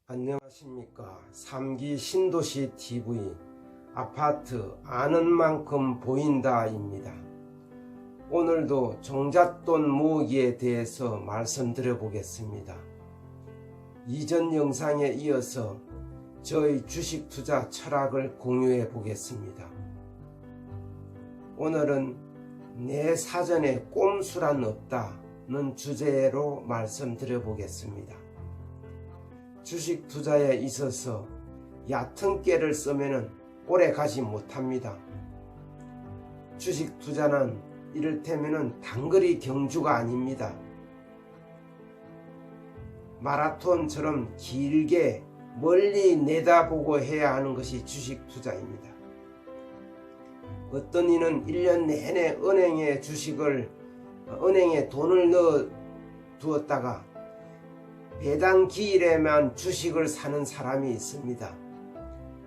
안녕하십니까. 3기 신도시 TV 아파트 아는 만큼 보인다입니다. 오늘도 종잣돈 모으기에 대해서 말씀드려 보겠습니다. 이전 영상에 이어서 저희 주식 투자 철학을 공유해 보겠습니다. 오늘은 내 사전에 꼼수란 없다는 주제로 말씀드려 보겠습니다. 주식 투자에 있어서 얕은 깨를 쓰면 오래 가지 못합니다. 주식 투자는 이를테면 단거리 경주가 아닙니다. 마라톤처럼 길게 멀리 내다보고 해야 하는 것이 주식 투자입니다. 어떤 이는 1년 내내 은행에 돈을 넣어 두었다가 배당 기일에만 주식을 사는 사람이 있습니다.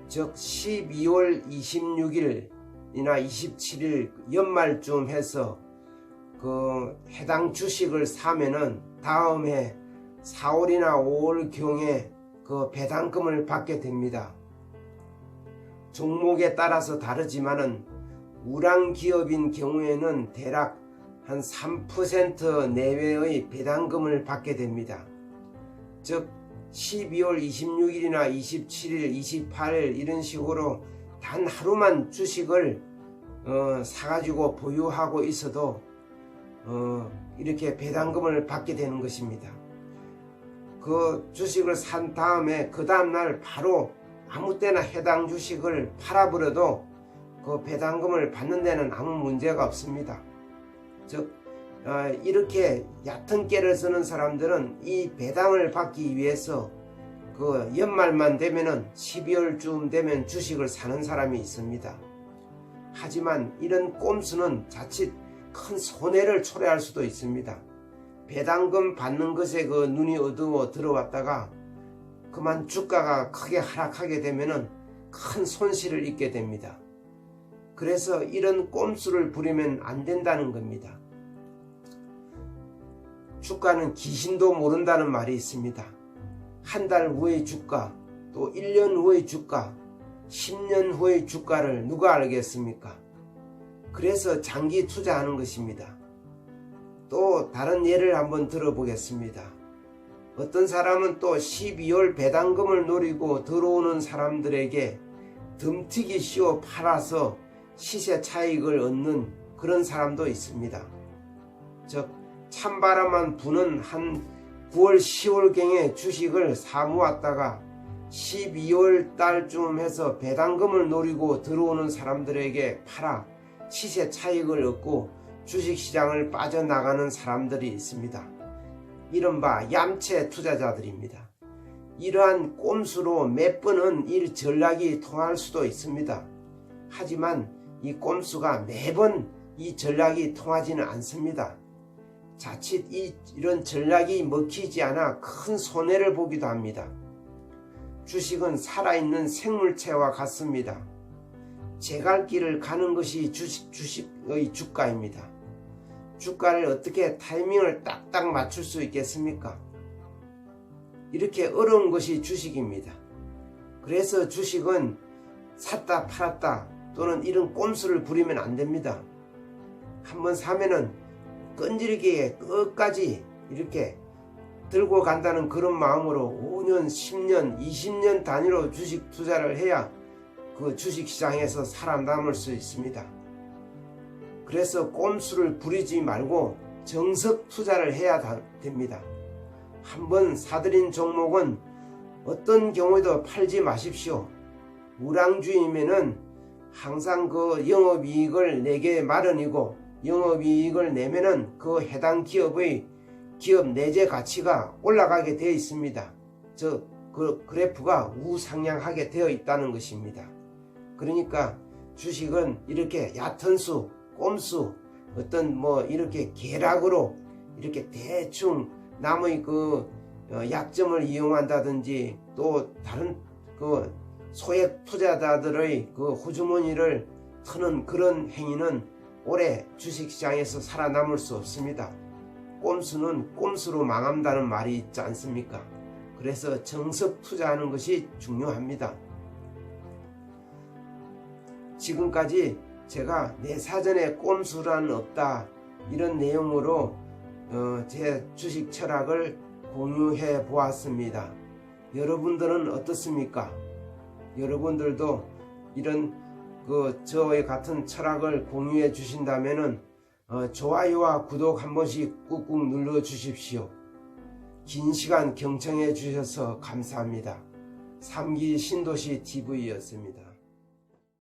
즉 12월 26일이나 27일 연말쯤 해서 그 해당 주식을 사면은 다음해 4월이나 5월경에 그 배당금을 받게 됩니다. 종목에 따라서 다르지만은 우량 기업인 경우에는 대략 한 3% 내외의 배당금을 받게 됩니다. 즉 12월 26일이나 27일, 28일 이런 식으로 단 하루만 주식을 사가지고 보유하고 있어도 이렇게 배당금을 받게 되는 것입니다. 그 주식을 산 다음에 그 다음날 바로 아무 때나 해당 주식을 팔아버려도 그 배당금을 받는 데는 아무 문제가 없습니다. 즉 이렇게 얕은 깨를 쓰는 사람들은 이 배당을 받기 위해서 그 연말만 되면은 12월쯤 되면 주식을 사는 사람이 있습니다. 하지만 이런 꼼수는 자칫 큰 손해를 초래할 수도 있습니다. 배당금 받는 것에 그 눈이 어두워 들어왔다가 그만 주가가 크게 하락하게 되면은 큰 손실을 입게 됩니다. 그래서 이런 꼼수를 부리면 안 된다는 겁니다. 주가는 귀신도 모른다는 말이 있습니다. 한 달 후의 주가, 또 1년 후의 주가, 10년 후의 주가를 누가 알겠습니까? 그래서 장기 투자하는 것입니다. 또 다른 예를 한번 들어보겠습니다. 어떤 사람은 또 12월 배당금을 노리고 들어오는 사람들에게 덤튀기 씌워 팔아서 시세 차익을 얻는 그런 사람도 있습니다. 즉 찬바람만 부는 한 9월 10월경에 주식을 사모았다가 12월 달쯤 해서 배당금을 노리고 들어오는 사람들에게 팔아 시세 차익을 얻고 주식시장을 빠져나가는 사람들이 있습니다. 이른바 얌체 투자자들입니다. 이러한 꼼수로 몇 번은 이 전략이 통할 수도 있습니다. 하지만 이 꼼수가 매번 이 전략이 통하지는 않습니다. 자칫 이런 전략이 먹히지 않아 큰 손해를 보기도 합니다. 주식은 살아있는 생물체와 같습니다. 제갈길을 가는 것이 주식의 주가입니다. 주가를 어떻게 타이밍을 딱딱 맞출 수 있겠습니까? 이렇게 어려운 것이 주식입니다. 그래서 주식은 샀다 팔았다 또는 이런 꼼수를 부리면 안 됩니다. 한번 사면은 끈질기게 끝까지 이렇게 들고 간다는 그런 마음으로 5년, 10년, 20년 단위로 주식 투자를 해야 그 주식시장에서 살아남을 수 있습니다. 그래서 꼼수를 부리지 말고 정석 투자를 해야 됩니다. 한번 사들인 종목은 어떤 경우에도 팔지 마십시오. 우량주이면은 항상 그 영업이익을 내게 마련이고 영업이익을 내면은 그 해당 기업의 기업 내재 가치가 올라가게 되어 있습니다. 그 그래프가 우상향하게 되어 있다는 것입니다. 그러니까 주식은 이렇게 얕은 수, 꼼수, 어떤 이렇게 계략으로 이렇게 대충 남의 그 약점을 이용한다든지 또 다른 그 소액 투자자들의 그 호주머니를 트는 그런 행위는 오래 주식시장에서 살아남을 수 없습니다. 꼼수는 꼼수로 망한다는 말이 있지 않습니까? 그래서 정석 투자하는 것이 중요합니다. 지금까지 제가 내 사전에 꼼수란 없다 이런 내용으로 제 주식 철학을 공유해 보았습니다. 여러분들은 어떻습니까? 여러분들도 이런 저와 같은 철학을 공유해 주신다면은 좋아요와 구독 한 번씩 꾹꾹 눌러 주십시오. 긴 시간 경청해 주셔서 감사합니다. 3기 신도시 TV였습니다.